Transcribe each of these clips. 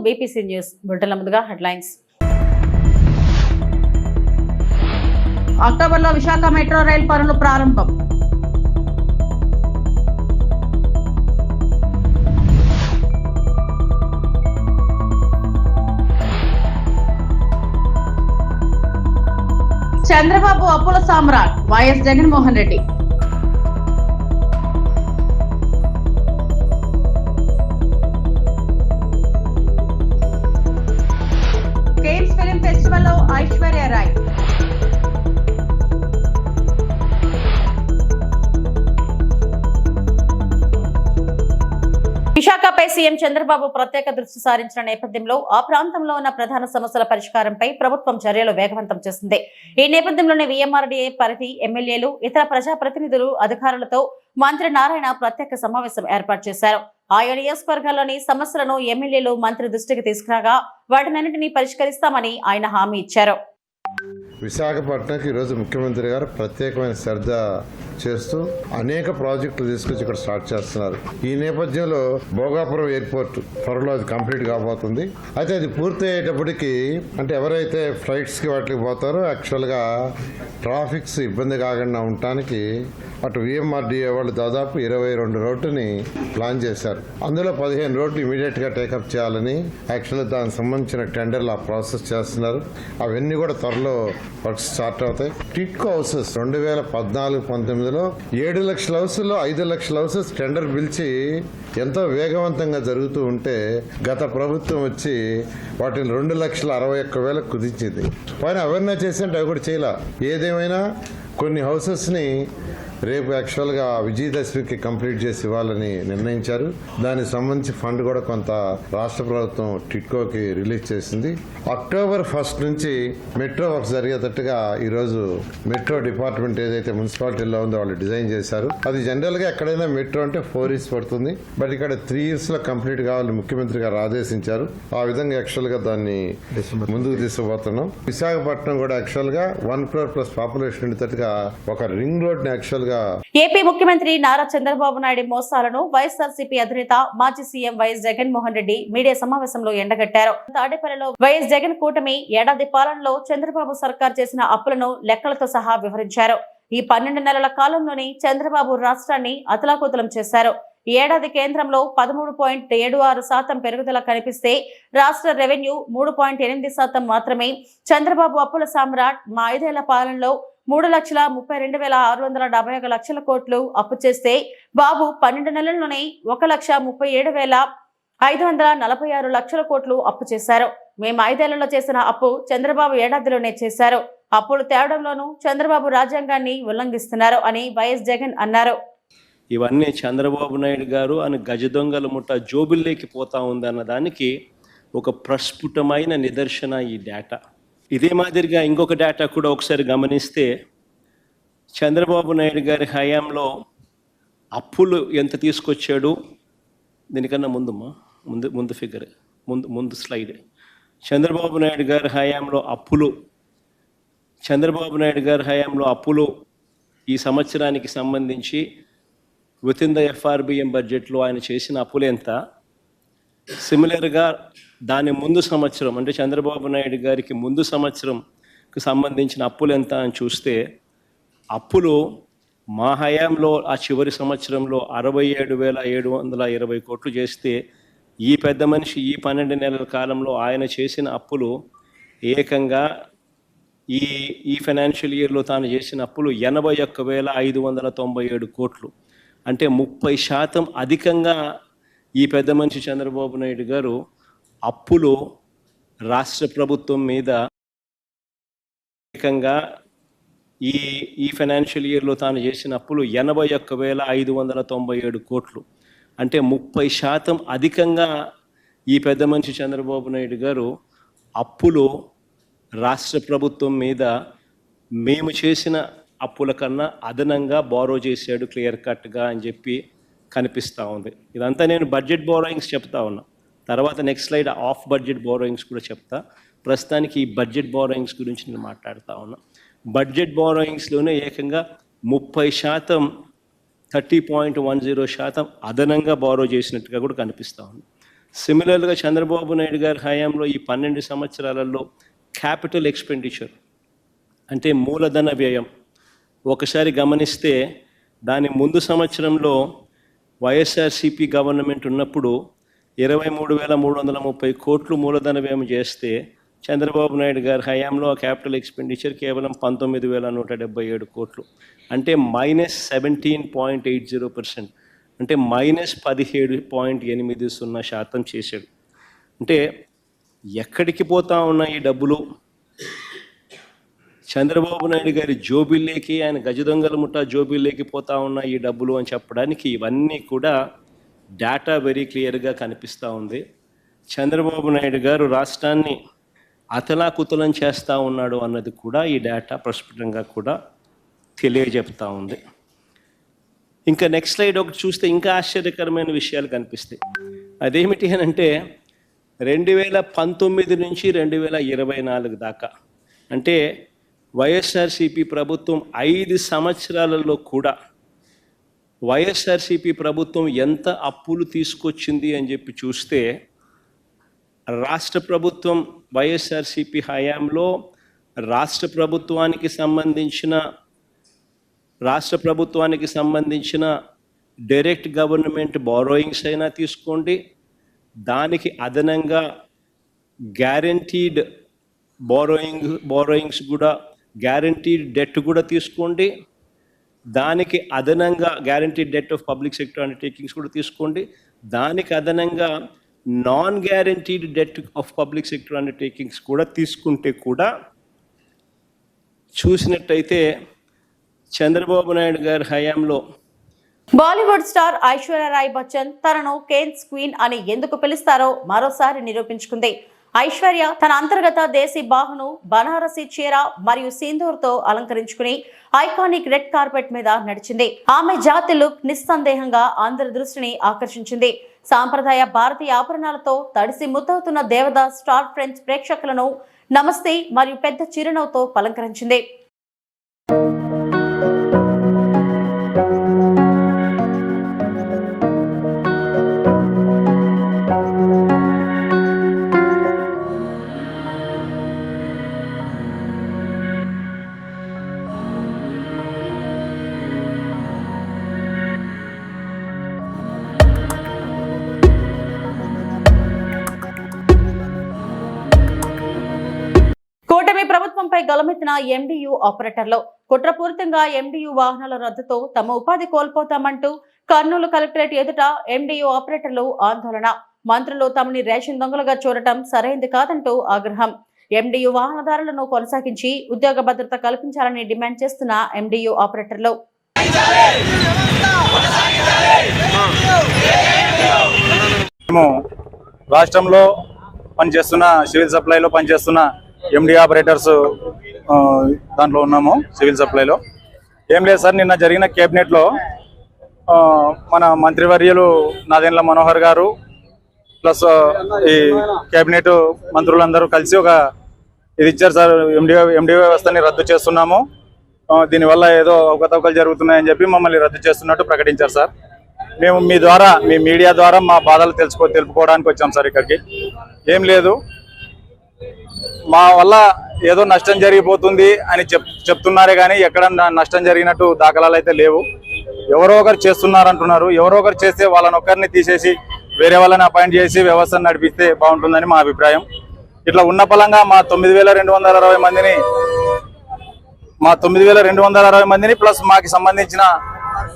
BPC news బులెటిన్ల ముందుగా headlines. అక్టోబర్లో Visakha metro rail పనులు ప్రారంభం. చంద్రబాబు అప్పుల సామ్రాట్ YS Jaganmohan Reddy. Cannes film festival లో ఐశ్వర్య రాయ్. విశాఖపై సీఎం చంద్రబాబు ప్రత్యేక దృష్టి సారించిన నేపథ్యంలో ఆ ప్రాంతంలో ఉన్న ప్రధాన సమస్యల పరిష్కారంపై ప్రభుత్వం చర్యలు వేగవంతం చేసింది. ఈ నేపథ్యంలోనే వీఎంఆర్డీఏ పరిధి ఎమ్మెల్యేలు, ఇతర ప్రజాప్రతినిధులు, అధికారులతో మంత్రి నారాయణ ప్రత్యేక సమావేశం ఏర్పాటు చేశారు. ఆయా నియోజకవర్గాల్లోని సమస్యలను ఎమ్మెల్యేలు మంత్రి దృష్టికి తీసుకురాగా వాటినన్నింటినీ పరిష్కరిస్తామని ఆయన హామీ ఇచ్చారు. విశాఖపట్నంకి ఈరోజు ముఖ్యమంత్రి గారు ప్రత్యేకమైన శ్రద్ధ చేస్తూ అనేక ప్రాజెక్టులు తీసుకొచ్చి ఇక్కడ స్టార్ట్ చేస్తున్నారు. ఈ నేపథ్యంలో భోగాపురం ఎయిర్పోర్ట్ త్వరలో అది కంప్లీట్ కాబోతుంది. అయితే అది పూర్తి అయ్యేటప్పటికి అంటే ఎవరైతే ఫ్లైట్స్కి వాటికి పోతారో యాక్చువల్గా ట్రాఫిక్స్ ఇబ్బంది కాకుండా ఉండటానికి అటు వీఎంఆర్డీఏ వాళ్ళు దాదాపు 22 రోడ్డుని ప్లాన్ చేశారు. అందులో 15 రోడ్లు ఇమీడియట్గా టేకప్ చేయాలని యాక్చువల్గా దానికి సంబంధించిన టెండర్లు ఆ ప్రాసెస్ చేస్తున్నారు. అవన్నీ కూడా త్వరలో వర్క్స్ స్టార్ట్ అవుతాయి. టిట్కో హౌసెస్ 2014-19లో 7 లక్షల హౌసుల్లో 5 లక్షల హౌసెస్ టెండర్ పిలిచి ఎంతో వేగవంతంగా జరుగుతూ ఉంటే గత ప్రభుత్వం వచ్చి వాటిని 2,61,000 కుదించింది. పైన అవన్నీ చేసింటే అవి కూడా చేయాల. ఏదేమైనా కొన్ని హౌసెస్ని రేపు యాక్చువల్గా విజయదశమికి కంప్లీట్ చేసి ఇవ్వాలని నిర్ణయించారు. దానికి సంబంధించి ఫండ్ కూడా కొంత రాష్ట్ర ప్రభుత్వం టిట్కోకి రిలీజ్ చేసింది. అక్టోబర్ 1 నుంచి మెట్రో వర్క్స్ జరిగేటట్టుగా ఈరోజు మెట్రో డిపార్ట్మెంట్ ఏదైతే మున్సిపాలిటీలో ఉందో వాళ్ళు డిజైన్ చేశారు. అది జనరల్గా ఎక్కడైనా మెట్రో అంటే 4 years పడుతుంది. బట్ ఇక్కడ 3 yearsలో కంప్లీట్ కావాలని ముఖ్యమంత్రి గారు ఆదేశించారు. ఆ విధంగా యాక్చువల్గా దాన్ని ముందుకు తీసుకుపోతున్నాం. విశాఖపట్నం కూడా యాక్చువల్గా 1 crore plus పాపులేషన్ ఉండేటట్టుగా ఒక రింగ్ రోడ్ ని యాక్చువల్గా ఏపీ ముఖ్యమంత్రి నారా చంద్రబాబు నాయుడు మోసాలను వైఎస్ఆర్సీపీ అధినేత మాజీ CM YS Jaganmohan Reddy media సమావేశంలో ఎండగట్టారు. తాడేపల్లిలో వైఎస్ జగన్ కూటమి ఏడాది పాలనలో చంద్రబాబు సర్కార్ చేసిన అప్పులను లెక్కలతో సహా వివరించారు. ఈ 12 నెలల కాలంలోనే చంద్రబాబు రాష్ట్రాన్ని అతలాకుతలం చేశారు. ఈ ఏడాది కేంద్రంలో 13.76% పెరుగుదల కనిపిస్తే రాష్ట్ర రెవెన్యూ 3.8% మాత్రమే. చంద్రబాబు అప్పుల సామ్రాట్ మా 5 ఏళ్ల పాలనలో 3,32,671 లక్షల కోట్లు అప్పు చేస్తే బాబు 12 నెలల్లోనే 1,37,546 లక్షల కోట్లు అప్పు చేశారు. మేము 5 ఏళ్లలో చేసిన అప్పు చంద్రబాబు ఏడాదిలోనే చేశారు. అప్పులు తేవడంలోనూ చంద్రబాబు రాజ్యాంగాన్ని ఉల్లంఘిస్తున్నారు అని వైఎస్ జగన్ అన్నారు. ఇవన్నీ చంద్రబాబు నాయుడు గారు అని గజ దొంగల ముఠ జోబుల్లోకి పోతా ఉందన్న దానికి ఒక ప్రస్ఫుటమైన నిదర్శన ఈ డేటా. ఇదే మాదిరిగా ఇంకొక డేటా కూడా ఒకసారి గమనిస్తే చంద్రబాబు నాయుడు గారి హయాంలో అప్పులు ఎంత తీసుకొచ్చాడు, దీనికన్నా ముందు ఫిగర్ ముందు స్లైడ్. చంద్రబాబు నాయుడు గారి హయాంలో అప్పులు ఈ సంవత్సరానికి సంబంధించి విత్ ఇన్ ద ఎఫ్ఆర్బిఎం బడ్జెట్లో ఆయన చేసిన అప్పులు ఎంత, సిమిలర్గా దాని ముందు సంవత్సరం అంటే చంద్రబాబు నాయుడు గారికి ముందు సంవత్సరంకి సంబంధించిన అప్పులు ఎంత అని చూస్తే అప్పులు మా హయాంలో ఆ చివరి సంవత్సరంలో 67,720 కోట్లు చేస్తే ఈ పెద్ద మనిషి ఈ 12 నెలల కాలంలో ఆయన చేసిన అప్పులు ఏకంగా ఈ ఫైనాన్షియల్ ఇయర్లో తాను చేసిన అప్పులు 81,597 కోట్లు. అంటే 30% అధికంగా ఈ పెద్ద మనిషి చంద్రబాబు నాయుడు గారు అప్పులు రాష్ట్ర ప్రభుత్వం మీద ఏకంగా ఈ ఫైనాన్షియల్ ఇయర్లో తాను చేసిన అప్పులు 81,597 కోట్లు. అంటే 30% అధికంగా ఈ పెద్ద మనిషి చంద్రబాబు నాయుడు గారు అప్పులు రాష్ట్ర ప్రభుత్వం మీద మేము చేసిన అప్పుల కన్నా అదనంగా బారో చేశాడు క్లియర్ కట్గా అని చెప్పి కనిపిస్తూ ఉంది. ఇదంతా నేను బడ్జెట్ బోరోయింగ్స్ చెప్తా ఉన్నా. తర్వాత next slide of budget borrowings కూడా చెప్తా. ప్రస్తుతానికి ఈ బడ్జెట్ బోరోయింగ్స్ గురించి నేను మాట్లాడుతూ ఉన్నా. బడ్జెట్ బోరోయింగ్స్లోనే ఏకంగా 30% 30.10% అదనంగా బారో చేసినట్టుగా కూడా కనిపిస్తూ ఉంది. సిమిలర్గా చంద్రబాబు నాయుడు గారి హయాంలో ఈ 12 సంవత్సరాలలో క్యాపిటల్ ఎక్స్పెండిచర్ అంటే మూలధన వ్యయం ఒకసారి గమనిస్తే దాని ముందు సంవత్సరంలో వైఎస్ఆర్సీపీ గవర్నమెంట్ ఉన్నప్పుడు 23,330 కోట్లు మూలధన వ్యయం చేస్తే చంద్రబాబు నాయుడు గారి హయాంలో ఆ క్యాపిటల్ ఎక్స్పెండిచర్ కేవలం 19,177 కోట్లు అంటే -17.80%, అంటే -17.80% చేశాడు. అంటే ఎక్కడికి పోతా ఉన్న ఈ డబ్బులు? చంద్రబాబు నాయుడు గారి జోబిల్లేకి, ఆయన గజదొంగల ముఠా జోబిల్లేకి పోతా ఉన్న ఈ డబ్బులు అని చెప్పడానికి ఇవన్నీ కూడా డేటా వెరీ క్లియర్గా కనిపిస్తూ ఉంది. చంద్రబాబు నాయుడు గారు రాష్ట్రాన్ని అతలాకుతలం చేస్తూ ఉన్నాడు అన్నది కూడా ఈ డేటా ప్రస్ఫుటంగా కూడా తెలియజెప్తా ఉంది. ఇంకా నెక్స్ట్ స్లైడ్ ఒకటి చూస్తే ఇంకా ఆశ్చర్యకరమైన విషయాలు కనిపిస్తాయి. అదేమిటి అని అంటే 2019 నుంచి 2024 దాకా అంటే వైఎస్ఆర్సీపీ ప్రభుత్వం 5 సంవత్సరాలలో కూడా వైఎస్ఆర్సీపీ ప్రభుత్వం ఎంత అప్పులు తీసుకొచ్చింది అని చెప్పి చూస్తే రాష్ట్ర ప్రభుత్వం వైఎస్ఆర్సీపీ హయాంలో రాష్ట్ర ప్రభుత్వానికి సంబంధించిన డైరెక్ట్ గవర్నమెంట్ బారోయింగ్స్ అయినా తీసుకోండి, దానికి అదనంగా గ్యారంటీడ్ బారోయింగ్స్ కూడా, గ్యారంటీడ్ డెట్ కూడా తీసుకోండి, దానికి అదనంగా guaranteed det of public sector undertakings కూడా తీసుకోండి, దానికి అదనంగా non guaranteed det of public sector undertakings కూడా తీసుకుంటే కూడా చూసినట్టయితే చంద్రబాబు నాయుడు గారి హయాంలో బాలీవుడ్ స్టార్ ఐశ్వర్య రాయ్ బచ్చన్ తనను కేన్స్ క్వీన్ అని ఎందుకు పిలుస్తారో మరోసారి నిరూపించుకుంది. ఐశ్వర్య తన అంతర్గత దేశీ బాహును బనారసి చీర మరియు సింధూర్తో అలంకరించుకుని ఐకానిక్ రెడ్ కార్పెట్ మీద నడిచింది. ఆమె జాతి లుక్ నిస్సందేహంగా అందరి దృష్టిని ఆకర్షించింది. సాంప్రదాయ భారతీయ ఆభరణాలతో తడిసి ముద్దవుతున్న దేవదాస్ స్టార్ ఫ్రెంచ్ ప్రేక్షకులను నమస్తే మరియు పెద్ద చిరునవ్వుతో పలంకరించింది. కూటమి ప్రభుత్వంపై గలమెత్తిన ఎండియు ఆపరేటర్లు కుట్రపూరితంగా ఎండియు వాహనాల రద్దుతో తమ ఉపాధి కోల్పోతామంటూ కర్నూలు కలెక్టరేట్ ఎదుట ఎండియు ఆపరేటర్లు ఆందోళన. మంత్రులు తమని రేషన్ దొంగలుగా చూడటం సరైంది కాదంటూ ఆగ్రహం. ఎండియు వాహనదారులను కొనసాగించి ఉద్యోగ భద్రత కల్పించాలని డిమాండ్ చేస్తున్న ఎండియు ఆపరేటర్లు రాష్ట్రంలో పనిచేస్తున్న సివిల్ సప్లైలో పనిచేస్తున్న ఎండి ఆపరేటర్స్ దాంట్లో ఉన్నాము. సివిల్ సప్లైలో ఏం లేదు సార్, నిన్న జరిగిన కేబినెట్లో మన మంత్రివర్యులు నాదెండ్ల మనోహర్ గారు ప్లస్ ఈ కేబినెట్ మంత్రులందరూ కలిసి ఒక ఇది ఇచ్చారు సార్, ఎండి వ్యవస్థని రద్దు చేస్తున్నాము, దీనివల్ల ఏదో అవకతవకలు జరుగుతున్నాయని చెప్పి మమ్మల్ని రద్దు చేస్తున్నట్టు ప్రకటించారు సార్. మేము మీ మీడియా ద్వారా మా బాధలు తెలుపుకోవడానికి వచ్చాం సార్. ఇక్కడికి ఏం లేదు, మా వల్ల ఏదో నష్టం జరిగిపోతుంది అని చెప్తున్నారే కానీ ఎక్కడ నష్టం జరిగినట్టు దాఖలాలు అయితే లేవు. ఎవరో ఒకరు చేస్తున్నారంటున్నారు. ఎవరో ఒకరు చేస్తే వాళ్ళని ఒక్కరిని తీసేసి వేరే వాళ్ళని అపాయింట్ చేసి వ్యవస్థను నడిపిస్తే బాగుంటుందని మా అభిప్రాయం. ఇట్లా ఉన్న పలంగా మా 9,260 మందిని ప్లస్ మాకు సంబంధించిన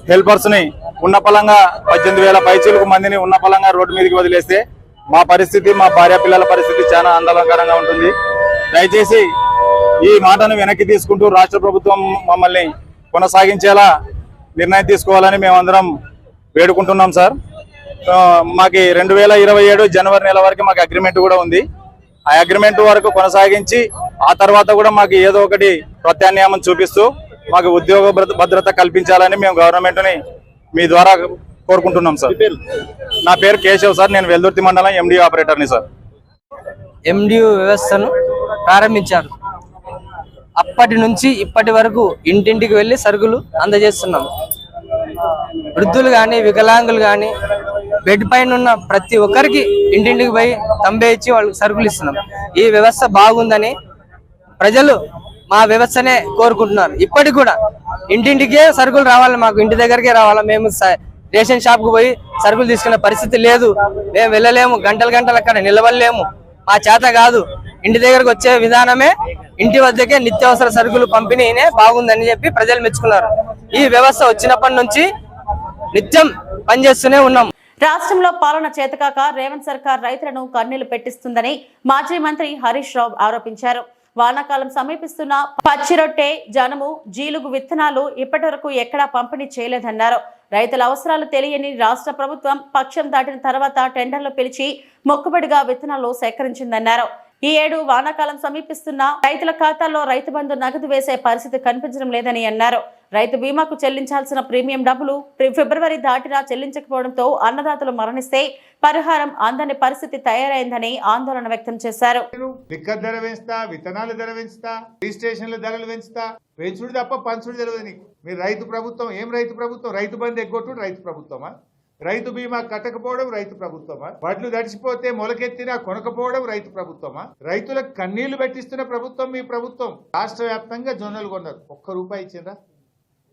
హెల్పర్స్ని ఉన్న పలంగా 18,000 పైచీలకు మందిని ఉన్న పలంగా రోడ్డు మీదకి వదిలేస్తే మా పరిస్థితి, మా భార్య పిల్లల పరిస్థితి చాలా ఆందోళనకరంగా ఉంటుంది. దయచేసి ఈ మాటను వెనక్కి తీసుకుంటూ రాష్ట్ర ప్రభుత్వం మమ్మల్ని కొనసాగించేలా నిర్ణయం తీసుకోవాలని మేమందరం వేడుకుంటున్నాం సార్. మాకు 2027 జనవరి నెల వరకు మాకు అగ్రిమెంట్ కూడా ఉంది. ఆ అగ్రిమెంట్ వరకు కొనసాగించి ఆ తర్వాత కూడా మాకు ఏదో ఒకటి ప్రత్యామ్నాయం చూపిస్తూ మాకు ఉద్యోగ భద్రత కల్పించాలని మేము గవర్నమెంట్ని మీ ద్వారా కోరుకుంటున్నాం సార్. నా పేరు కేశవ్ సార్, నేను వెల్దుర్తి మండలం ఎండియు ఆపరేటర్ని సార్. ఎండియు వ్యవస్థను ప్రారంభించారు. అప్పటి నుంచి ఇప్పటి వరకు ఇంటింటికి వెళ్ళి సరుకులు అందజేస్తున్నాం. వృద్ధులు కానీ, వికలాంగులు కానీ, బెడ్ పైన ఉన్న ప్రతి ఒక్కరికి ఇంటింటికి పోయి తంబే ఇచ్చి వాళ్ళకి సరుకులు ఇస్తున్నాం. ఈ వ్యవస్థ బాగుందని ప్రజలు మా వ్యవస్థనే కోరుకుంటున్నారు. ఇప్పటికి కూడా ఇంటింటికే సరుకులు రావాలి, మాకు ఇంటి దగ్గరికే రావాలా. మేము రేషన్ షాప్ కు పోయి సరుకులు తీసుకునే పరిస్థితి లేదు. మేము వెళ్ళలేము, గంటలు గంటలు అక్కడ నిలవలేము, మా చేత కాదు. ఇంటి దగ్గరకు వచ్చే విధానమే ఇంటి వద్దకే నిత్యావసర సరుకులు పంపిణీనే బాగుందని చెప్పి ప్రజలు మెచ్చుకున్నారు. ఈ వ్యవస్థ వచ్చినప్పటి నుంచి నిత్యం పనిచేస్తూనే ఉన్నాం. రాష్ట్రంలో పాలన చేతకాక రేవంత్ సర్కార్ రైతులను కన్నీళ్లు పెట్టిస్తుందని మాజీ మంత్రి హరీష్ రావు ఆరోపించారు. వానాకాలం సమీపిస్తున్న పచ్చిరొట్టె, జనుము, జీలుగు విత్తనాలు ఇప్పటి వరకు ఎక్కడా పంపిణీ చేయలేదన్నారు. రైతుల అవసరాలు తెలియని రాష్ట్ర ప్రభుత్వం పక్షం దాటిన తర్వాత టెండర్లు పిలిచి మొక్కుబడిగా విత్తనాలు సేకరించిందన్నారు. ఈ ఏడు వానాకాలం సమీపిస్తున్న రైతుల ఖాతాల్లో రైతు బంధు నగదు వేసే పరిస్థితి కనిపించడం లేదని అన్నారు. రైతు బీమాకు చెల్లించాల్సిన ప్రీమియం డబ్బులు ఫిబ్రవరి దాటినా చెల్లించకపోవడంతో అన్నదాతలు మరణిస్తే పరిహారం అందని పరిస్థితి తయారైందని ఆందోళన వ్యక్తం చేశారు. లిక్కర్ ధర పెంచుతా, విత్తనాల ధర పెంచుతా, రిజిస్ట్రేషన్ల ధరలు పెంచుతా, పెంచుడు తప్ప పంచుడు తెలియదు నీకు. మీరు రైతు ప్రభుత్వం, ఏం రైతు ప్రభుత్వం? రైతు బంధు ఎగ్గొట్టుడు రైతు ప్రభుత్వమా? రైతు బీమా కట్టకపోవడం రైతు ప్రభుత్వమా? వడ్లు తడిచిపోతే మొలకెత్తినా కొనకపోవడం రైతు ప్రభుత్వమా? రైతులకు కన్నీళ్లు పెట్టిస్తున్న ప్రభుత్వం మీ ప్రభుత్వం. రాష్ట్ర వ్యాప్తంగా జొన్నలు కొన్నారు, ఒక్క రూపాయి ఇచ్చిందా?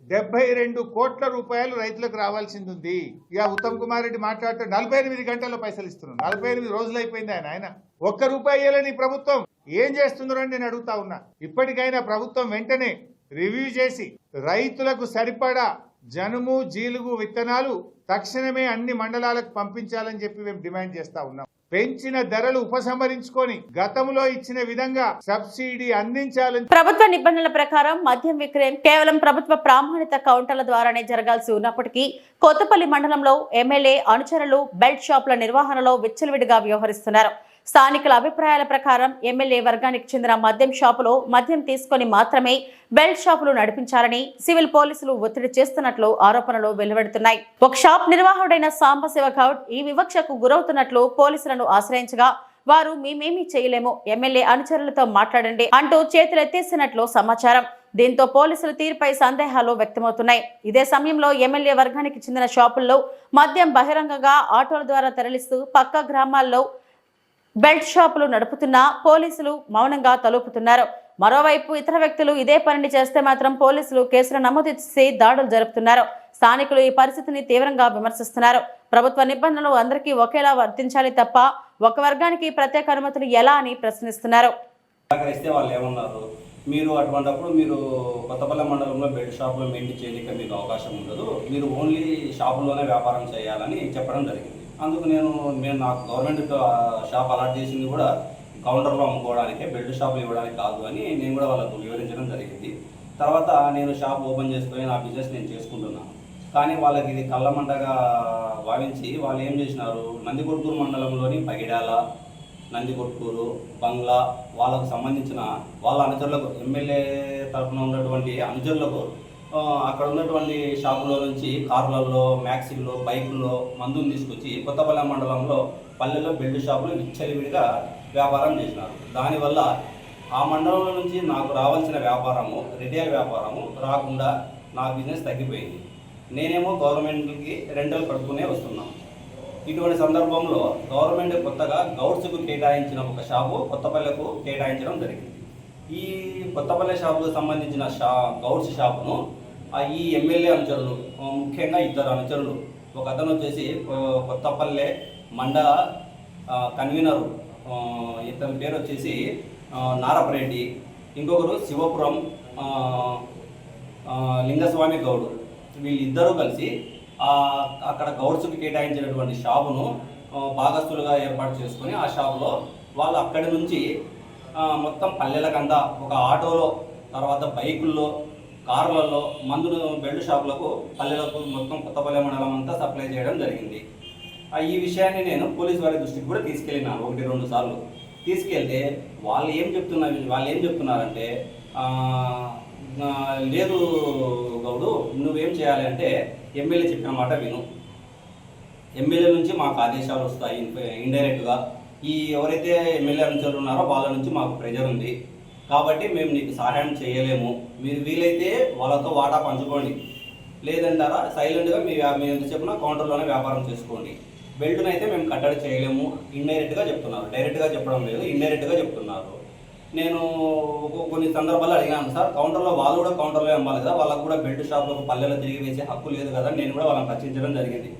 72 కోట్ల రూపాయలు రైతులకు రావాల్సింది ఉంది. ఇక ఉత్తమ్ కుమార్ రెడ్డి మాట్లాడితే 48 గంటల్లో పైసలు ఇస్తున్నాను. 48 రోజులు అయిపోయింది ఆయన ఒక్క రూపాయి ఇవ్వలేని ప్రభుత్వం ఏం చేస్తుందని నేను అడుగుతా ఉన్నా. ఇప్పటికైనా ప్రభుత్వం వెంటనే రివ్యూ చేసి రైతులకు సరిపడా జనుము, జీలుగు విత్తనాలు తక్షణమే అన్ని మండలాలకు పంపించాలని చెప్పి మేము డిమాండ్ చేస్తా ఉన్నాం. పెంచిన ధరలు ఉపసంహరించుకొని గతంలో ఇచ్చిన విధంగా సబ్సిడీ అందించాలని. ప్రభుత్వ నిబంధనల ప్రకారం మద్యం విక్రయం కేవలం ప్రభుత్వ ప్రామాణిత కౌంటర్ల ద్వారానే జరగాల్సి ఉన్నప్పటికీ కొత్తపల్లి మండలంలో ఎమ్మెల్యే అనుచరులు బెల్ట్ షాపుల నిర్వహణలో విచ్చలవిడిగా వ్యవహరిస్తున్నారు. స్థానికుల అభిప్రాయాల ప్రకారం ఎమ్మెల్యే వర్గానికి చెందిన మద్యం షాపులో మద్యం తీసుకొని మాత్రమే బెల్ట్ షాపులు నడిపించాలని సివిల్ పోలీసులు ఒత్తిడి చేస్తున్నట్లు ఆరోపణలు వెలువడుతున్నాయి. ఒక షాప్ నిర్వాహకుడైన సాంబశివ గౌడ్ ఈ వివక్షకు గురవుతున్నట్లు పోలీసులను ఆశ్రయించగా వారు మేమేమీ చేయలేము, ఎమ్మెల్యే అనుచరులతో మాట్లాడండి అంటూ చేతులెత్తేసినట్లు సమాచారం. దీంతో పోలీసుల తీరుపై సందేహాలు వ్యక్తమవుతున్నాయి. ఇదే సమయంలో ఎమ్మెల్యే వర్గానికి చెందిన షాపుల్లో మద్యం బహిరంగంగా ఆటోల ద్వారా తరలిస్తూ పక్క గ్రామాల్లో బెల్ట్ షాపులు నడుపుతున్నా పోలీసులు మౌనంగా తలుపుతున్నారు. మరోవైపు ఇతర వ్యక్తులు ఇదే పనిని చేస్తే మాత్రం పోలీసులు కేసులు నమోదు చేసి దాడులు జరుపుతున్నారు. స్థానికులు ఈ పరిస్థితిని తీవ్రంగా విమర్శిస్తున్నారు. ప్రభుత్వ నిబంధనలు అందరికీ ఒకేలా వర్తించాలి తప్ప ఒక వర్గానికి ప్రత్యేక అనుమతులు ఎలా అని ప్రశ్నిస్తున్నారు. వాళ్ళు ఏమన్నారు, మీరు అటువంటిప్పుడు మీరు కొత్తపల్లి మండలంలో బెల్ట్ షాపులో మెయింటైన్ చేయడానికి మీకు అవకాశం ఉండదు, మీరు ఓన్లీ షాపుల్లోనే వ్యాపారం చేయాలని చెప్పడం జరిగింది. అందుకు నేను నాకు గవర్నమెంట్ షాప్ అలాట్ చేసింది కూడా కౌంటర్లో అమ్ముకోవడానికి, బెల్ట్ షాపులు ఇవ్వడానికి కాదు అని నేను కూడా వాళ్ళకు వివరించడం జరిగింది. తర్వాత నేను షాప్ ఓపెన్ చేసుకొని నా బిజినెస్ నేను చేసుకుంటున్నాను. కానీ వాళ్ళకి ఇది కళ్ళమంటగా భావించి వాళ్ళు ఏం చేసినారు, నందికొట్కూరు మండలంలోని పగిడాల, నందికొట్కూరు, బంగ్లా వాళ్ళకు సంబంధించిన వాళ్ళ అనుచరులకు, ఎమ్మెల్యే తరఫున ఉన్నటువంటి అనుచరులకు అక్కడ ఉన్నటువంటి షాపులో నుంచి కార్లలో, మ్యాక్సీల్లో, బైకుల్లో మందుని తీసుకొచ్చి కొత్తపల్లి మండలంలో పల్లెల్లో బెల్ట్ షాపులు విచ్చలవిడిగా వ్యాపారం చేసినారు. దానివల్ల ఆ మండలంలో నుంచి నాకు రావాల్సిన వ్యాపారము, రిటైల్ వ్యాపారము రాకుండా నా బిజినెస్ తగ్గిపోయింది. నేనేమో గవర్నమెంట్కి రెంటల్ కడుతూనే వస్తున్నాను. ఇటువంటి సందర్భంలో గవర్నమెంట్ కొత్తగా గౌడ్స్కు కేటాయించిన ఒక షాపు కొత్తపల్లెకు కేటాయించడం జరిగింది. ఈ కొత్తపల్లె షాపుకు సంబంధించిన గౌడ్స్ షాపును ఈ ఎమ్మెల్యే అనుచరులు, ముఖ్యంగా ఇద్దరు అనుచరులు, ఒక అతను వచ్చేసి కొత్తపల్లె మండల కన్వీనరు, ఇతని పేరు వచ్చేసి నారపరెడ్డి, ఇంకొకరు శివపురం లింగస్వామి గౌడు, వీళ్ళిద్దరూ కలిసి అక్కడ గౌడ్స్కి కేటాయించినటువంటి షాపును భాగస్తులుగా ఏర్పాటు చేసుకొని ఆ షాపులో వాళ్ళు అక్కడి నుంచి మొత్తం పల్లెలకంతా ఒక ఆటోలో, తర్వాత బైకుల్లో, కార్లలో మందును బెల్ట్ షాపులకు, పల్లెలకు మొత్తం కొత్తపల్లె మండలం అంతా సప్లై చేయడం జరిగింది. ఈ విషయాన్ని నేను పోలీసు వారి దృష్టికి కూడా తీసుకెళ్ళినాను 1-2 సార్లు. తీసుకెళ్తే వాళ్ళు ఏం చెప్తున్నారంటే, లేదు గౌడు, నువ్వేం చేయాలి అంటే ఎమ్మెల్యే చెప్పిన మాట విను, ఎమ్మెల్యే నుంచి మాకు ఆదేశాలు వస్తాయి ఇండైరెక్ట్గా, ఈ ఎవరైతే ఎమ్మెల్యే అనుచరులు ఉన్నారో వాళ్ళ నుంచి మాకు ప్రెజర్ ఉంది, కాబట్టి మేము నీకు సహాయం చేయలేము, మీరు వీలైతే వాళ్ళతో వాటా పంచుకోండి, లేదంటారా సైలెంట్గా మీ ఎంత చెప్పినా కౌంటర్లోనే వ్యాపారం చేసుకోండి బెల్ట్ని అయితే మేము కట్టడి చేయలేము ఇండైరెక్ట్గా చెప్తున్నారు, డైరెక్ట్గా చెప్పడం లేదు, ఇండైరెక్ట్గా చెప్తున్నారు. నేను కొన్ని సందర్భాల్లో అడిగాను, సార్ కౌంటర్లో వాళ్ళు కూడా కౌంటర్లో అమ్మాలి కదా, వాళ్ళకు కూడా బెల్ట్ షాప్లో పల్లెలో తిరిగి వేసే హక్కు లేదు కదా, నేను కూడా వాళ్ళని రక్షించడం జరిగింది.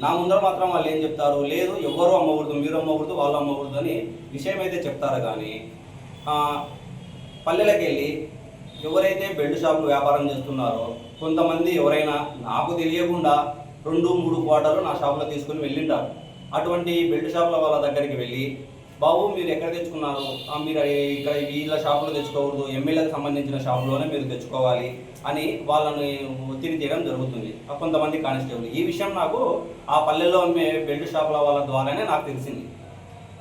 నా ముందర మాత్రం వాళ్ళు ఏం చెప్తారు, లేదు ఎవరు అమ్మకూడదు, మీరు అమ్మకూడదు, వాళ్ళు అమ్మకూడదు అని విషయం అయితే చెప్తారు. కానీ పల్లెలకు వెళ్ళి ఎవరైతే బెల్ట్ షాపులు వ్యాపారం చేస్తున్నారో కొంతమంది ఎవరైనా నాకు తెలియకుండా 2-3 క్వార్టర్లు నా షాపులో తీసుకుని వెళ్ళింటారు. అటువంటి బెల్ట్ షాపుల వాళ్ళ దగ్గరికి వెళ్ళి, బాబు మీరు ఎక్కడ తెచ్చుకున్నారు, మీరు ఇక్కడ వీళ్ళ షాపులో తెచ్చుకోకూడదు, ఎమ్మెల్యేకి సంబంధించిన షాపులోనే మీరు తెచ్చుకోవాలి అని వాళ్ళని ఒత్తిడి చేయడం జరుగుతుంది కొంతమంది కానిస్టేబుల్. ఈ విషయం నాకు ఆ పల్లెల్లో అమ్మే బెల్ట్ షాపుల వాళ్ళ ద్వారానే నాకు తెలిసింది.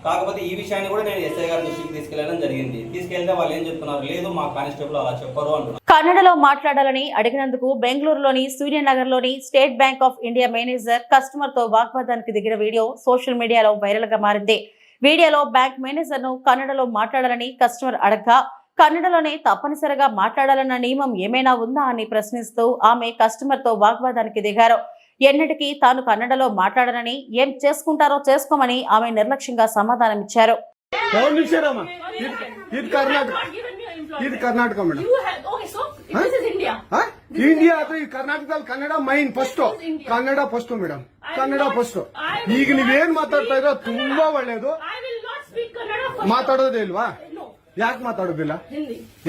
కాకపోతే ఈ విషయాన్ని కూడా నేను ఎస్ఐ గారి దృష్టికి తీసుకెళ్లడం జరిగింది. తీసుకెళ్తే వాళ్ళు ఏం చెప్తున్నారు, లేదు మా కానిస్టేబుల్ అలా చెప్పరు అంటున్నారు. కన్నడలో మాట్లాడాలని అడిగినందుకు బెంగళూరులోని సూర్యనగర్లోని state bank of India manager customer తో వాగ్వాదానికి దిగిన వీడియో సోషల్ మీడియాలో వైరల్ గా మారింది. వీడియోలో బ్యాంక్ మేనేజర్ ను కన్నడలో మాట్లాడాలని కస్టమర్ అడగగా కన్నడలోనే తప్పనిసరిగా మాట్లాడాలన్న నియమం ఏమైనా ఉందా అని ప్రశ్నిస్తూ ఆమె కస్టమర్ తో వాగ్వాదానికి దిగారు. ఎన్నటికీ తాను కన్నడలో మాట్లాడనని, ఏం చేసుకుంటారో చేసుకోమని ఆమె నిర్లక్ష్యంగా సమాధానమిచ్చారు. ఇది కర్ణాటక మేడం, ಇಂಡಿಯಾ ಅದು ಈ ಕರ್ನಾಟಕದಲ್ಲಿ Kannada main first, Kannada first madam, Kannada first. ಈಗ ನೀವೇನ್ ಮಾತಾಡ್ತಾ ಇರೋ ತುಂಬಾ ಒಳ್ಳೇದು. ಮಾತಾಡೋದೇ ಇಲ್ವಾ? ಯಾಕೆ ಮಾತಾಡೋದಿಲ್ಲ?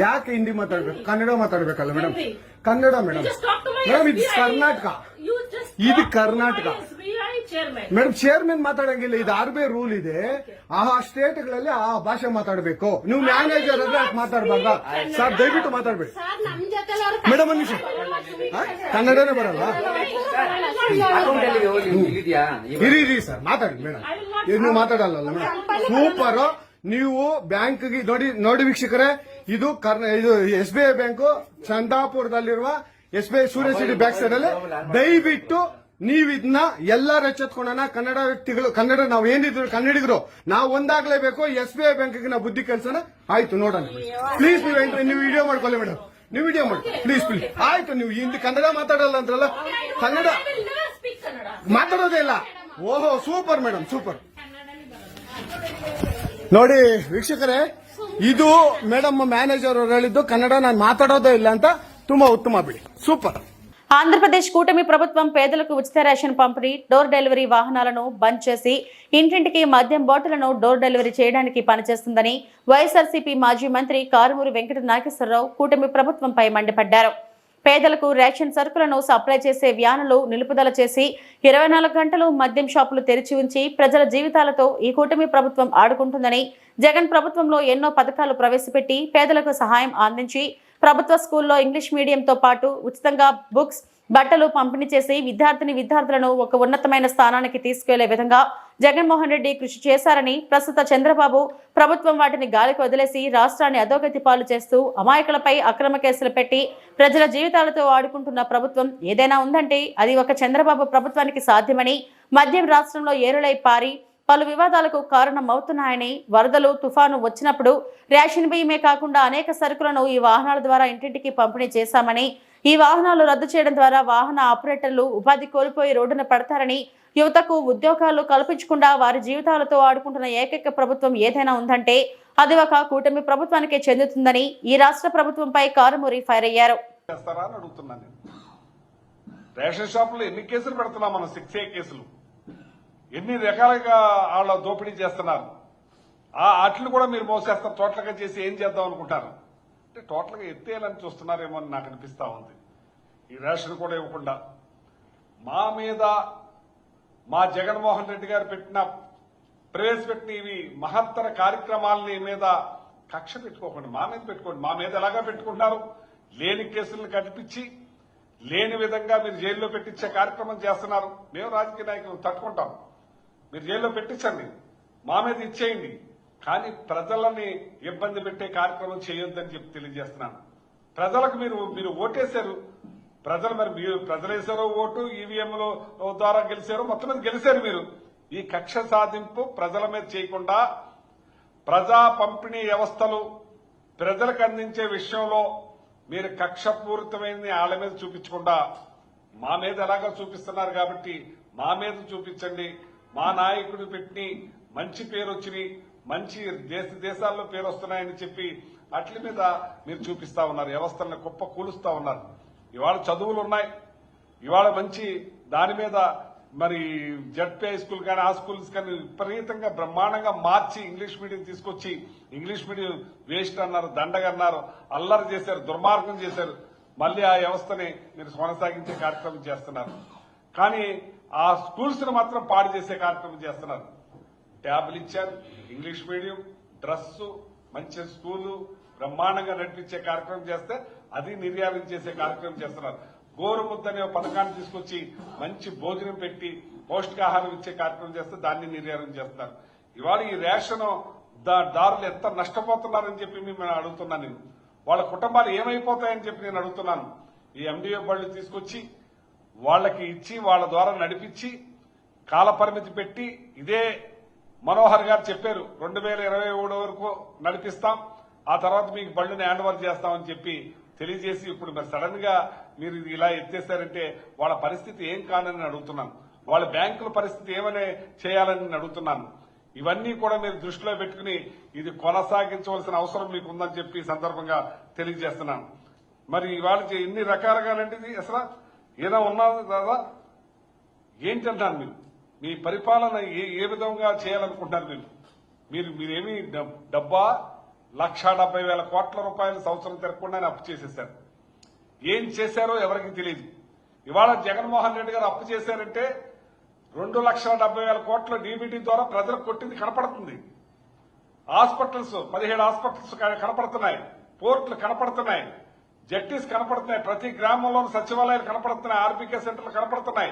ಯಾಕೆ ಹಿಂದಿ ಮಾತಾಡ್ಬೇಕು? ಕನ್ನಡ ಮಾತಾಡ್ಬೇಕಲ್ಲ ಮೇಡಮ್? ಕನ್ನಡ ಮೇಡಮ್. ಮೇಡಮ್ ಇದು ಕರ್ನಾಟಕ, ಇದು ಕರ್ನಾಟಕ ಮೇಡಮ್. ಚೇರ್ಮನ್ ಮಾತಾಡಂಗಿಲ್ಲ, ಇದು RBI ರೂಲ್ ಇದೆ. ಆ ಸ್ಟೇಟ್ ಗಳಲ್ಲಿ ಆ ಭಾಷೆ ಮಾತಾಡಬೇಕು. ನೀವು ಮ್ಯಾನೇಜರ್ ಆದ್ರೆ ಮಾತಾಡಬಾರ್ದ ಸರ್? ದಯವಿಟ್ಟು ಮಾತಾಡ್ಬೇಡಿ ಮೇಡಮ್. ಒಂದು ನಿಮಿಷ, ಕನ್ನಡನೇ ಬರಲ್ಲ? ಇರಿ ಸರ್, ಮಾತಾಡಿ ಮೇಡಮ್. ನೀವು ಮಾತಾಡಲ್ಲ ಮೇಡಮ್? ಸೂಪರ್. ನೀವು ಬ್ಯಾಂಕ್ ನೋಡಿ ವೀಕ್ಷಕರೇ, ಇದು SBI ಬ್ಯಾಂಕು ಚಂದಾಪುರದಲ್ಲಿರುವ SBI ಸೂರ್ಯ ಸಿಟಿ ಬ್ಯಾಕ್ ಸೈಡ್ ಅಲ್ಲಿ. ದಯವಿಟ್ಟು ನೀವು ಇದನ್ನ ಎಲ್ಲಾರು ಎಚ್ಚೆತ್ಕೊಳ್ಳೋಣ. ಕನ್ನಡ ವ್ಯಕ್ತಿಗಳು, ಕನ್ನಡ ನಾವು ಏನಿದ್ರು ಕನ್ನಡಿಗರು ನಾವು ಒಂದಾಗ್ಲೇಬೇಕು. SBI ಬ್ಯಾಂಕ್ಗೆ ನಾವು ಬುದ್ಧಿ ಕಲ್ಸೋಣ. ಆಯ್ತು, ನೋಡೋಣ ಪ್ಲೀಸ್. ನೀವು ವಿಡಿಯೋ ಮಾಡ್ಕೊಳ್ಳಿ ಮೇಡಮ್, ನೀವು ವಿಡಿಯೋ ಮಾಡಿ ಪ್ಲೀಸ್. ಆಯ್ತು, ನೀವು ಹಿಂದಿ ಕನ್ನಡ ಮಾತಾಡಲ್ಲ ಅಂದ್ರಲ್ಲ, ಕನ್ನಡ ಮಾತಾಡೋದೇ ಇಲ್ಲ. ಓಹೋ, ಸೂಪರ್ ಮೇಡಮ್, ಸೂಪರ್. ನೋಡಿ ವೀಕ್ಷಕರೇ, ಇದು ಮೇಡಮ್ ಮ್ಯಾನೇಜರ್ ಅವರು ಹೇಳಿದ್ದು ಕನ್ನಡ ನಾನು ಮಾತಾಡೋದೇ ಇಲ್ಲ ಅಂತ. ತುಂಬಾ ಉತ್ತಮ ಬಿಡಿ, సూపర్. ఆంధ్రప్రదేశ్ కూటమి ప్రభుత్వం పేదలకు ఉచిత రేషన్ పంపిణీ, డోర్ డెలివరీ వాహనాలను బంద్ చేసి ఇంటింటికి మద్యం బాటిళ్లను డోర్ డెలివరీ చేయడానికి పనిచేస్తుందని వైఎస్ఆర్సీపీ మాజీ మంత్రి కారుమూరి వెంకట నాగేశ్వరరావు కూటమి ప్రభుత్వంపై మండిపడ్డారు. పేదలకు రేషన్ సరుకులను సప్లై చేసే వ్యానులు నిలుపుదల చేసి 24 గంటలు మద్యం షాపులు తెరిచి ఉంచి ప్రజల జీవితాలతో ఈ కూటమి ప్రభుత్వం ఆడుకుంటుందని, జగన్ ప్రభుత్వంలో ఎన్నో పథకాలు ప్రవేశపెట్టి పేదలకు సహాయం అందించి ప్రభుత్వ స్కూల్లో ఇంగ్లీష్ మీడియంతో పాటు ఉచితంగా బుక్స్, బట్టలు పంపిణీ చేసి విద్యార్థులను ఒక ఉన్నతమైన స్థానానికి తీసుకెళ్లే విధంగా జగన్మోహన్ రెడ్డి కృషి చేశారని, ప్రస్తుత చంద్రబాబు ప్రభుత్వం వాటిని గాలికి వదిలేసి రాష్ట్రాన్ని అధోగతి పాలు చేస్తూ అమాయకులపై అక్రమ కేసులు పెట్టి ప్రజల జీవితాలతో ఆడుకుంటున్న ప్రభుత్వం ఏదైనా ఉందంటే అది ఒక చంద్రబాబు ప్రభుత్వానికి సాధ్యమని, మద్యం రాష్ట్రంలో ఏరులై పారి పలు వివాదాలకు కారణమవుతున్నాయని, వరదలు, తుఫాను వచ్చినప్పుడు రేషన్ బియ్యమే కాకుండా అనేక సరుకులను ఈ వాహనాల ద్వారా ఇంటింటికి పంపిణీ చేశామని, ఈ వాహనాలు రద్దు చేయడం ద్వారా వాహన ఆపరేటర్లు ఉపాధి కోల్పోయి రోడ్డున పడతారని, యువతకు ఉద్యోగాలు కల్పించకుండా వారి జీవితాలతో ఆడుకుంటున్న ఏకైక ప్రభుత్వం ఏదైనా ఉందంటే అది ఒక కూటమి ప్రభుత్వానికే చెందుతుందని ఈ రాష్ట్ర ప్రభుత్వంపై కారుమూరి ఫైర్ అయ్యారు. రేషన్ షాపులో ఎన్ని కేసులు పెడుతున్నాం మనం? 6A కేసులు. ఎన్ని రకాలుగా వాళ్ళ దోపిడీ చేస్తున్నారు. ఆ అట్లు కూడా మీరు మోసేస్తారు. టోటల్గా చేసి ఏం చేద్దాం అనుకుంటారు అంటే టోటల్గా ఎత్తేయాలని చూస్తున్నారేమో అని నాకు అనిపిస్తా ఉంది. ఈ రేషన్ కూడా ఇవ్వకుండా మా మీద, మా జగన్మోహన్ రెడ్డి గారు ప్రవేశపెట్టిన ఇవి మహత్తర కార్యక్రమాలని మీద కక్ష పెట్టుకోకండి, మా మీద పెట్టుకోండి. మా మీద ఎలాగా పెట్టుకుంటారు? లేని కేసులను కనిపించి లేని విధంగా మీరు జైల్లో పెట్టించే కార్యక్రమం చేస్తున్నారు. మేము రాజకీయ నాయకులు తట్టుకుంటాం. మీరు జైల్లో పెట్టించండి, మా మీద ఇచ్చేయండి, కానీ ప్రజలని ఇబ్బంది పెట్టే కార్యక్రమం చేయొద్దని చెప్పి తెలియజేస్తున్నాను. ప్రజలకు మీరు ఓటేశారు. ప్రజలు వేశారో ఓటు, ఈవీఎంల ద్వారా గెలిచారో, మొత్తం మీద గెలిచారు మీరు. ఈ కక్ష సాధింపు ప్రజల మీద చేయకుండా ప్రజా పంపిణీ వ్యవస్థలు ప్రజలకు అందించే విషయంలో మీరు కక్షపూరితమైనది వాళ్ళ మీద చూపించకుండా మా మీద ఎలాగా చూపిస్తున్నారు కాబట్టి మా మీద చూపించండి. మా నాయకుడు పెట్టి మంచి పేరు వచ్చినాయి, మంచి దేశాల్లో పేరు వస్తున్నాయని చెప్పి అట్ల మీద మీరు చూపిస్తా ఉన్నారు, వ్యవస్థలను కుప్ప కూలుస్తా ఉన్నారు. ఇవాళ చదువులు ఉన్నాయి, ఇవాళ మంచి దాని మీద మరి జడ్పీ హై స్కూల్ కానీ ఆ స్కూల్స్ కానీ విపరీతంగా బ్రహ్మాండంగా మార్చి ఇంగ్లీష్ మీడియం తీసుకొచ్చి ఇంగ్లీష్ మీడియం వేస్ట్ అన్నారు, దండగా అన్నారు, అల్లరి చేశారు, దుర్మార్గం చేశారు. మళ్ళీ ఆ వ్యవస్థని మీరు కొనసాగించే కార్యక్రమం చేస్తున్నారు. కానీ ఆ స్కూల్స్ ను మాత్రం పాడు చేసే కార్యక్రమం చేస్తున్నారు. ట్యాబ్లు ఇచ్చారు, ఇంగ్లీష్ మీడియం, డ్రెస్సు, మంచి స్కూలు బ్రహ్మాండంగా నడిపించే కార్యక్రమం చేస్తే అది నిర్యాణం చేసే కార్యక్రమం చేస్తున్నారు. గోరుముద్ద అనే పథకాన్ని తీసుకొచ్చి మంచి భోజనం పెట్టి పౌష్టికాహారం ఇచ్చే కార్యక్రమం చేస్తే దాన్ని నిర్యాణం చేస్తున్నారు. ఇవాళ ఈ రేషన్ దారులు ఎంత నష్టపోతున్నారని చెప్పి మేము అడుగుతున్నాను. నేను వాళ్ళ కుటుంబాలు ఏమైపోతాయని చెప్పి నేను అడుగుతున్నాను. ఈ ఎండిఓ బళ్ళు తీసుకొచ్చి వాళ్ళకి ఇచ్చి వాళ్ళ ద్వారా నడిపించి కాలపరిమితి పెట్టి ఇదే మనోహర్ గారు చెప్పారు 2023 వరకు నడిపిస్తాం, ఆ తర్వాత మీకు బళ్ళని హ్యాండ్ ఓవర్ చేస్తామని చెప్పి తెలియజేసి ఇప్పుడు మరి సడన్ గా మీరు ఇది ఇలా ఎత్తేసారంటే వాళ్ళ పరిస్థితి ఏం కానని అడుగుతున్నాను. వాళ్ళ బ్యాంకుల పరిస్థితి ఏమని చేయాలని అడుగుతున్నాను. ఇవన్నీ కూడా మీరు దృష్టిలో పెట్టుకుని ఇది కొనసాగించవలసిన అవసరం మీకు ఉందని చెప్పి ఈ సందర్భంగా తెలియజేస్తున్నాను. మరి ఇవాళ ఎన్ని రకాలుగానంటే అసలు ఏదో ఉన్నది కదా ఏంటంటారు మీరు, మీ పరిపాలన ఏ విధంగా చేయాలనుకుంటున్నారు మీరేమి డబ్బా 1,70,000 కోట్ల రూపాయలు సంవత్సరం తిరగకుండానే అప్పు చేసేశారు. ఏం చేశారో ఎవరికి తెలియదు. ఇవాళ జగన్మోహన్ రెడ్డి గారు అప్పు చేశారంటే 2,70,000 కోట్ల డీబీటీ ద్వారా ప్రజలకు కొట్టింది కనపడుతుంది. హాస్పిటల్స్ 17 హాస్పిటల్స్ కనపడుతున్నాయి, పోర్టులు కనపడుతున్నాయి, జట్టీస్ కనపడుతున్నాయి, ప్రతి గ్రామంలోని సచివాలయాలు కనపడుతున్నాయి, ఆర్బీకే సెంటర్లు కనపడుతున్నాయి.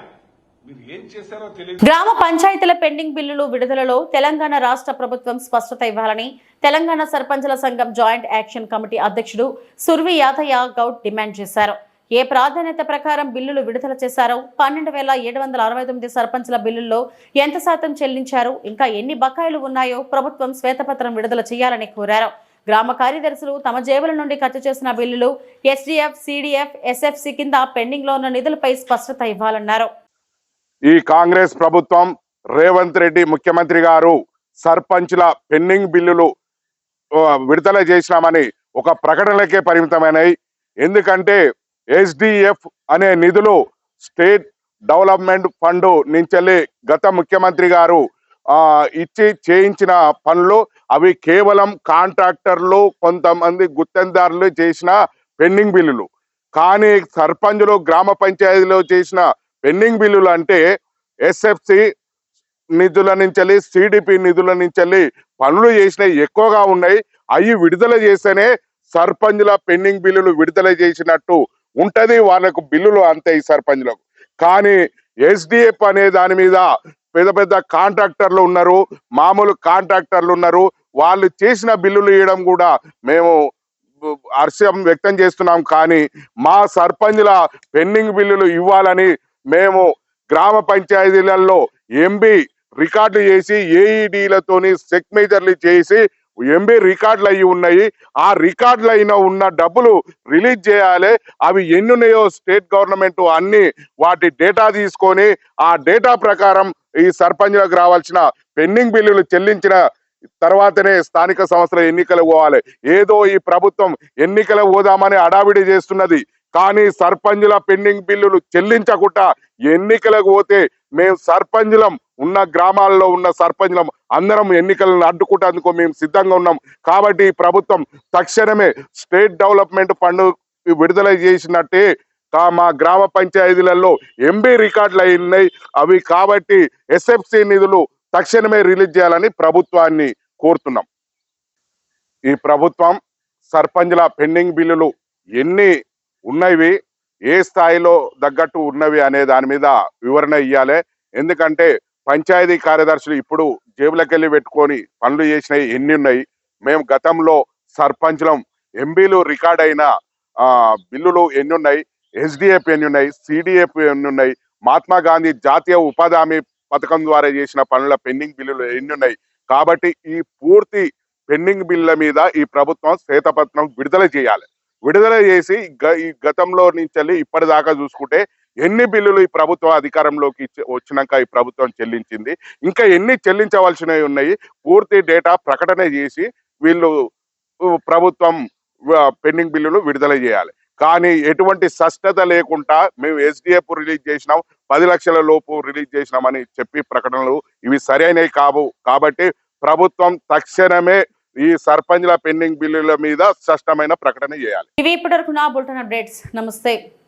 మీరు ఏం చేశారో తెలియదు. గ్రామ పంచాయతీల పెండింగ్ బిల్లులు విడుదలలో తెలంగాణ రాష్ట్ర ప్రభుత్వం స్పష్టత ఇవ్వాలని తెలంగాణ సర్పంచుల సంఘం జాయింట్ యాక్షన్ కమిటీ అధ్యక్షుడు సుర్వి యాదయ్య గౌడ్ డిమాండ్ చేశారు. ఏ ప్రాధాన్యత ప్రకారం బిల్లులు విడుదల చేశారో, 12,769 సర్పంచుల బిల్లుల్లో ఎంత శాతం చెల్లించారు, ఇంకా ఎన్ని బకాయిలు ఉన్నాయో ప్రభుత్వం శ్వేతపత్రం విడుదల చేయాలని కోరారు. గ్రామ కార్యదర్శులు తమ జేబుల నుండి ఖర్చు చేసిన బిల్లులు ఎస్డీఎఫ్, సిడిఎఫ్, ఎస్ఎఫ్సి కింద పెండింగ్ లో ఉన్న నిధులపై స్పష్టత ఇవ్వాలన్నారు. ఈ కాంగ్రెస్ ప్రభుత్వం రేవంత్ రెడ్డి ముఖ్యమంత్రి గారు సర్పంచ్ల పెండింగ్ బిల్లులు విడుదల చేసినామని ఒక ప్రకటనలకే పరిమితమైనవి. ఎందుకంటే ఎస్డిఎఫ్ అనే నిధులు స్టేట్ డెవలప్మెంట్ ఫండ్ నుంచి గత ముఖ్యమంత్రి గారు ఇచ్చి చేయించిన పనులు అవి కేవలం కాంట్రాక్టర్లు, కొంతమంది గుత్తేదారులు చేసిన పెండింగ్ బిల్లులు. కానీ సర్పంచులు గ్రామ పంచాయతీలో చేసిన పెండింగ్ బిల్లులు అంటే ఎస్ఎఫ్సి నిధుల నుంచి, సిడిపి నిధుల నుంచి పనులు చేసినవి ఎక్కువగా ఉన్నాయి. అవి విడుదల చేస్తేనే సర్పంచుల పెండింగ్ బిల్లులు విడుదల చేసినట్టు ఉంటది, వాళ్ళకు బిల్లులు అంతే ఈ సర్పంచులకు. కానీ ఎస్డిఎఫ్ అనే దాని మీద పెద్ద పెద్ద కాంట్రాక్టర్లు ఉన్నారు, మామూలు కాంట్రాక్టర్లు ఉన్నారు. వాళ్ళు చేసిన బిల్లులు ఇవ్వడం కూడా మేము హర్షం వ్యక్తం చేస్తున్నాం. కానీ మా సర్పంచుల పెండింగ్ బిల్లులు ఇవ్వాలని మేము గ్రామ పంచాయతీలలో ఎంబీ రికార్డులు చేసి ఏఈడీలతోని సెక్ మేజర్లు చేసి ఎంబీ రికార్డులు అయ్యి ఉన్నాయి. ఆ రికార్డులు అయినా ఉన్న డబ్బులు రిలీజ్ చేయాలి. అవి ఎన్ని ఉన్నాయో స్టేట్ గవర్నమెంట్ అన్ని వాటి డేటా తీసుకొని ఆ డేటా ప్రకారం ఈ సర్పంచులకు రావాల్సిన పెండింగ్ బిల్లులు చెల్లించిన తర్వాతనే స్థానిక సంస్థల ఎన్నికలు పోవాలి. ఏదో ఈ ప్రభుత్వం ఎన్నికలు పోదామని అడావిడి చేస్తున్నది. కానీ సర్పంచుల పెండింగ్ బిల్లులు చెల్లించకుండా ఎన్నికలకు పోతే మేము సర్పంచులం ఉన్న గ్రామాల్లో ఉన్న సర్పంచులం అందరం ఎన్నికలను అడ్డుకుంటేందుకు మేము సిద్ధంగా ఉన్నాం. కాబట్టి ప్రభుత్వం తక్షణమే స్టేట్ డెవలప్మెంట్ ఫండ్ విడుదల చేసినట్టే మా గ్రామ పంచాయతీలలో ఎంబీ రికార్డులు అయినాయి అవి. కాబట్టి ఎస్ఎఫ్సి నిధులు తక్షణమే రిలీజ్ చేయాలని ప్రభుత్వాన్ని కోరుతున్నాం. ఈ ప్రభుత్వం సర్పంచుల పెండింగ్ బిల్లులు ఎన్ని ఉన్నవి, ఏ స్థాయిలో తగ్గట్టు ఉన్నవి అనే దాని మీద వివరణ ఇవ్వాలి. ఎందుకంటే పంచాయతీ కార్యదర్శులు ఇప్పుడు జేబులకెళ్ళి పెట్టుకొని పనులు చేసినవి ఎన్ని ఉన్నాయి, మేము గతంలో సర్పంచులం ఎంబీలు రికార్డ్ అయిన బిల్లులు ఎన్ని ఉన్నాయి, ఎస్డిఎఫ్ ఎన్ని ఉన్నాయి, సిడిఎఫ్ ఎన్ని ఉన్నాయి, మహాత్మా గాంధీ జాతీయ ఉపాధి హామీ పథకం ద్వారా చేసిన పనుల పెండింగ్ బిల్లులు ఎన్ని ఉన్నాయి. కాబట్టి ఈ పూర్తి పెండింగ్ బిల్లుల మీద ఈ ప్రభుత్వం శ్వేతపత్రం విడుదల చేయాలి. విడుదల చేసి ఈ గతంలో నుంచి ఇప్పటిదాకా చూసుకుంటే ఎన్ని బిల్లులు ఈ ప్రభుత్వం అధికారంలోకి వచ్చినాక ఈ ప్రభుత్వం చెల్లించింది, ఇంకా ఎన్ని చెల్లించవలసినవి ఉన్నాయి, పూర్తి డేటా ప్రకటన చేసి వీళ్ళు ప్రభుత్వం పెండింగ్ బిల్లులు విడుదల చేయాలి. కానీ ఎటువంటి స్పష్టత లేకుండా మేము SDF రిలీజ్ చేసినాం, 10 లక్షల లోపు రిలీజ్ చేసినామని చెప్పి ప్రకటనలు ఇవి సరైనవి కావు. కాబట్టి ప్రభుత్వం తక్షణమే ఈ సర్పంచ్ల పెండింగ్ బిల్లుల మీద స్పష్టమైన ప్రకటన చేయాలి. ఇవి ఇప్పటివరకు నా బులెటిన్ అప్డేట్స్. నమస్తే.